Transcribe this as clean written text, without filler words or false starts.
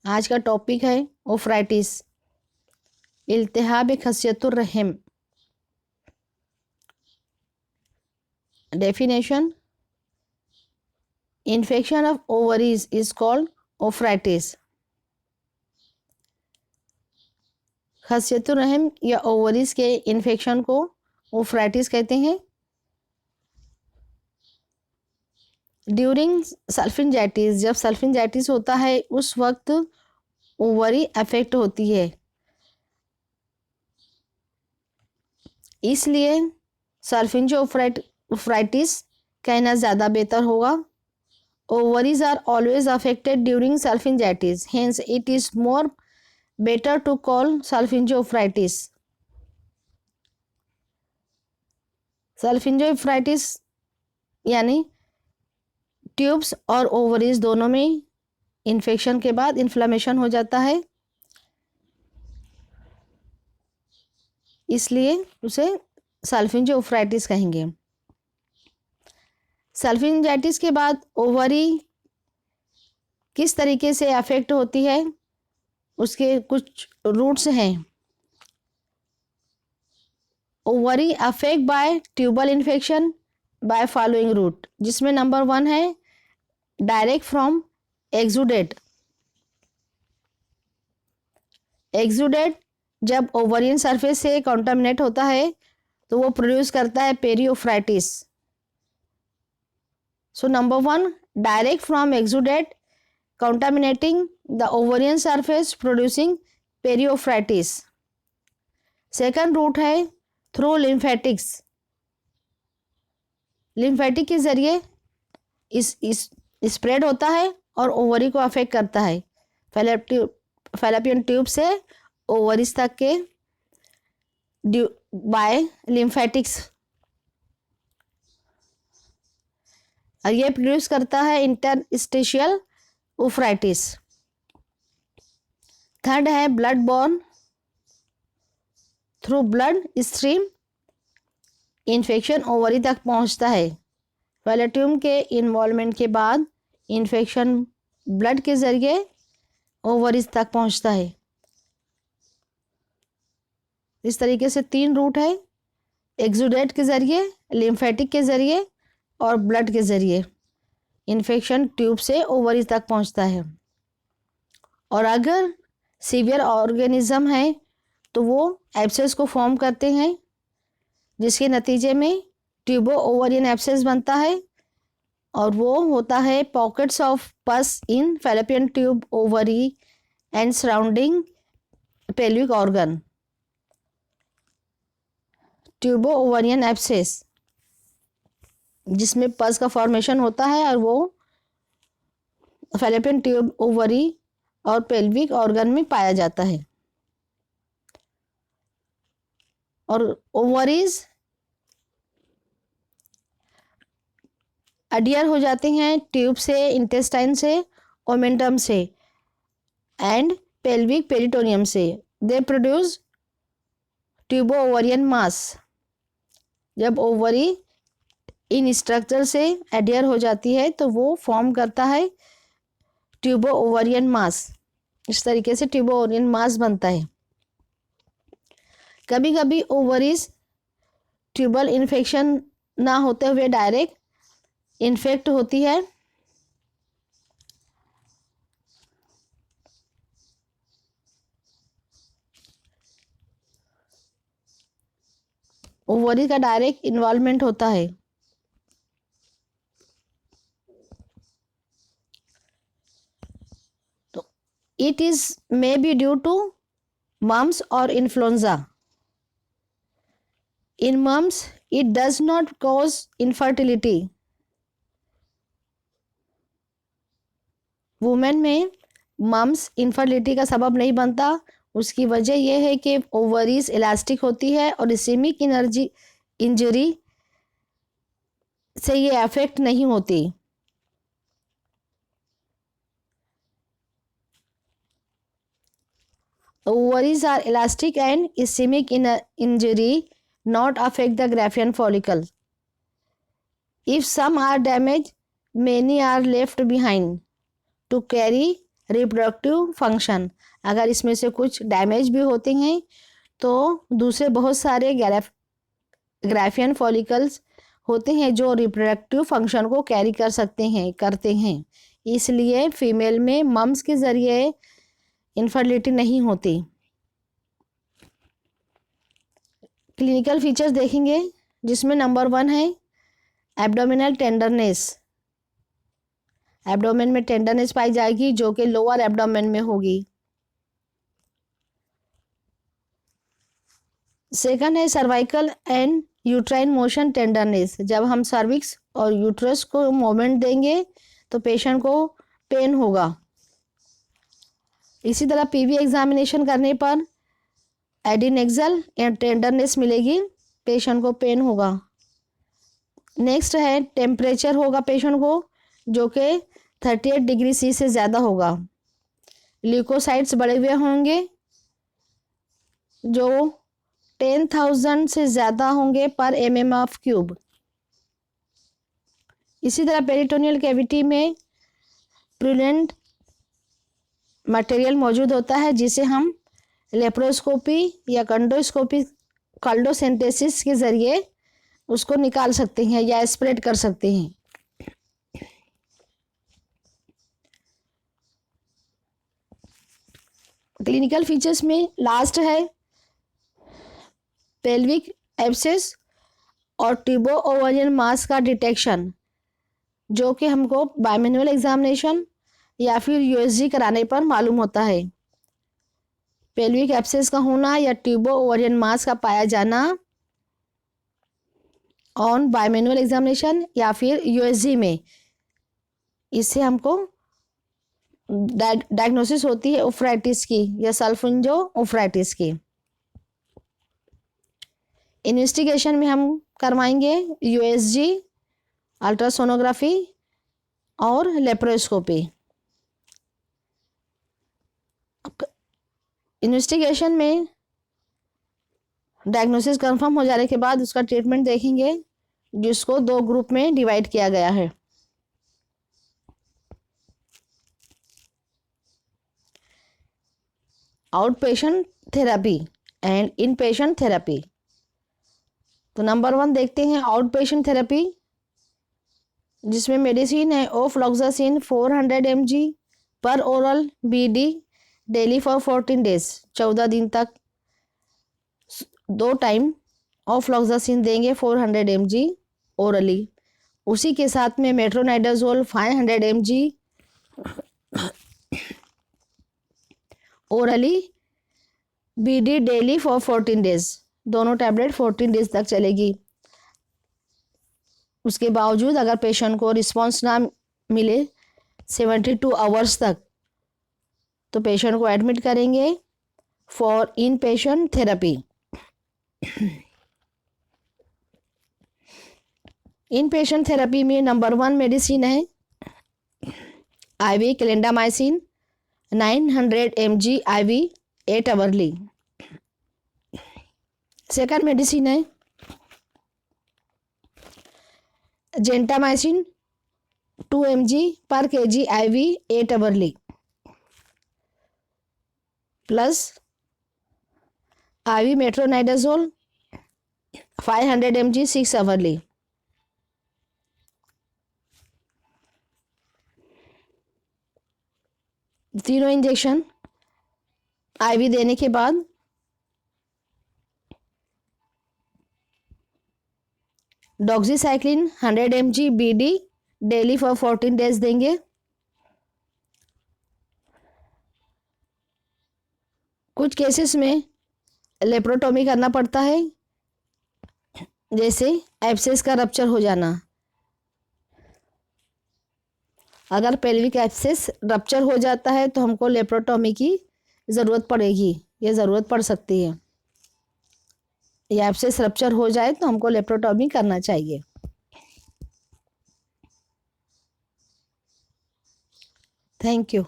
आज का टॉपिक है ओफ्राइटिस, इल्तिहाब खसियतुर रहम। Definition, infection of ovaries is called oophoritis. खसियतुर रहम या ओवरीज के इन्फेक्शन को ओफ्राइटिस कहते हैं। ड्यूरिंग सल्फिंजाइटिस, जब सल्फिंजाइटिस होता है उस वक्त ओवरी अफेक्ट होती है, इसलिए सल्फिंजोफ्राइटिस कहना ज़्यादा बेहतर होगा। Ovaries are always affected during salpingitis, hence it is more better to call salpingo-oophoritis. Salpingo-oophoritis यानी ट्यूब्स और ओवरीज दोनों में इन्फेक्शन के बाद इन्फ्लेमेशन हो जाता है, इसलिए उसे सल्फिंजोफ्राइटिस कहेंगे। सल्फिंजाइटिस के बाद ओवरी किस तरीके से अफेक्ट होती है, उसके कुछ रूट्स हैं। Ovary affect by tubal infection by following route, जिसमें नंबर 1 है डायरेक्ट फ्रॉम एक्सुडेट। एक्सुडेट जब ओवरियन सरफेस से कॉन्टामिनेट होता है तो वो प्रोड्यूस करता है perioophoritis. So number 1, direct from exudate contaminating the ovarian surface producing periophraitis. Second route है थ्रू लिम्फेटिक्स। लिम्फेटिक के जरिए इस स्प्रेड होता है और ओवरी को अफेक्ट करता है, फैलोपियन ट्यूब से ओवरीज तक के बाय लिम्फेटिक्स, और ये प्रोड्यूस करता है इंटरस्टिशियल ओफ्राइटिस। थर्ड है blood born through blood stream, infection ovary तक पहुंचता है। फैलोट्यूब के इन्वॉल्वमेंट के बाद इन्फेक्शन ब्लड के जरिए ओवरीज तक पहुंचता है। इस तरीके से 3 रूट है, एक्सुडेट के जरिए, लिम्फेटिक के जरिए और ब्लड के जरिए इन्फेक्शन ट्यूब से ओवरी तक पहुंचता है। और अगर सीवियर ऑर्गेनिज्म है तो वो एब्सेस को फॉर्म करते हैं, जिसके नतीजे में ट्यूबो ओवरियन एब्सेस बनता है और वो होता है पॉकेट्स ऑफ पस इन fallopian tube, ovary and surrounding pelvic organ. ट्यूबो ovarian abscess जिसमें पस का फॉर्मेशन होता है और वो फैलोपियन ट्यूब, ओवरी और पेल्विक ऑर्गन में पाया जाता है। और ओवरीज अडियर हो जाते हैं ट्यूब से, इंटेस्टाइन से, ओमेंटम से एंड पेल्विक पेरिटोनियम से। दे प्रोड्यूस ट्यूबो ओवरियन मास। जब ओवरी इन स्ट्रक्चर से एडियर हो जाती है तो वो फॉर्म करता है ट्यूबो ओवरियन मास। इस तरीके से ट्यूबो ओवरियन मास बनता है। कभी कभी ओवरीज ट्यूबल इन्फेक्शन ना होते हुए डायरेक्ट इन्फेक्ट होती है। ओवरी का डायरेक्ट इन्वॉल्वमेंट होता है। तो it is may be due to mumps और influenza. In mumps it does not cause infertility. Women में मम्स इनफर्टिलिटी का सबब नहीं बनता। उसकी वजह यह है कि ओवरीज इलास्टिक होती है और इस्केमिक इंजरी से ये अफेक्ट नहीं होती। Ovaries are elastic and ischemic injury not affect the Graafian follicle. If some are damaged, many are left behind to carry reproductive function, अगर इसमें से कुछ डैमेज भी होते हैं तो दूसरे बहुत सारे ग्राफियन फॉलिकल्स होते हैं जो रिप्रोडक्टिव फंक्शन को कैरी कर सकते हैं, करते हैं। इसलिए फीमेल में मम्स के ज़रिए इनफर्टिलिटी नहीं होती। क्लिनिकल फीचर्स देखेंगे, जिसमें नंबर 1 है एब्डोमिनल टेंडरनेस। एब्डोमेन में टेंडरनेस पाई जाएगी जो कि लोअर एब्डोमेन में होगी। सेकंड है cervical and uterine motion tenderness. जब हम सर्विक्स और यूट्रस को मूवमेंट देंगे तो पेशेंट को पेन होगा। इसी तरह पीवी एग्जामिनेशन करने पर एडिनेक्सल या टेंडरनेस मिलेगी, पेशेंट को पेन होगा। नेक्स्ट है टेम्परेचर होगा पेशेंट को जो कि 38 डिग्री सी से ज़्यादा होगा। ल्यूकोसाइट्स बढ़े हुए होंगे जो 10,000 से ज़्यादा होंगे पर mm³। इसी तरह पेरिटोनियल कैविटी में प्रूडेंट मटेरियल मौजूद होता है जिसे हम लेप्रोस्कोपी या कल्डोसेंटेसिस के ज़रिए उसको निकाल सकते हैं या स्प्रेड कर सकते हैं। क्लिनिकल फीचर्स में लास्ट है पेल्विक एब्सेस और ट्यूबो ओवरियन मास का डिटेक्शन, जो कि हमको बायमैनुअल एग्जामिनेशन या फिर यूएसजी कराने पर मालूम होता है। पेल्विक एब्सेस का होना या ट्यूबो ओवरियन मास का पाया जाना ऑन बायमैनुअल एग्जामिनेशन या फिर यूएसजी में, इससे हमको डायग्नोसिस होती है ओफ्राइटिस की या सल्फिंजो ओफ्राइटिस की। इन्वेस्टिगेशन में हम करवाएंगे यूएसजी, अल्ट्रासोनोग्राफी और लेप्रोस्कोपी। इन्वेस्टिगेशन में डायग्नोसिस कंफर्म हो जाने के बाद उसका ट्रीटमेंट देखेंगे, जिसको 2 ग्रुप में डिवाइड किया गया है। Out patient therapy and in patient therapy. तो नंबर 1 देखते हैं आउट पेशेंट थेरेपी, जिसमें मेडिसिन है ओफ्लॉक्सासिन 400 mg पर oral BD daily for 14 days. 14 दिन तक 2 टाइम ओफ्लॉक्सासिन देंगे 400 mg ओरली। उसी के साथ में मेट्रोनाइडाजोल 500 mg orally BD daily for 14 days. दोनों टैबलेट 14 डेज तक चलेगी। उसके बावजूद अगर पेशेंट को रिस्पांस ना मिले 72 आवर्स तक, तो पेशेंट को एडमिट करेंगे for in patient therapy. In patient therapy में नंबर 1 मेडिसिन है IV क्लेंडामाइसिन 900 mg IV 8 hourly. Second medicine है जेंटामाइसिन 2 mg पर kg IV 8 hourly plus IV मेट्रोनाइडाजोल 500 mg 6 hourly. तीनों इंजेक्शन IV देने के बाद doxycycline 100 mg BD daily for 14 days देंगे। कुछ केसेस में लेप्रोटोमी करना पड़ता है, जैसे एब्सेस का रप्चर हो जाना। अगर पेल्विक एब्सेस रप्चर हो जाता है तो हमको लेप्रोटोमी की ज़रूरत पड़ेगी या ज़रूरत पड़ सकती है। या एब्सेस रप्चर हो जाए तो हमको लेप्रोटोमी करना चाहिए। Thank you.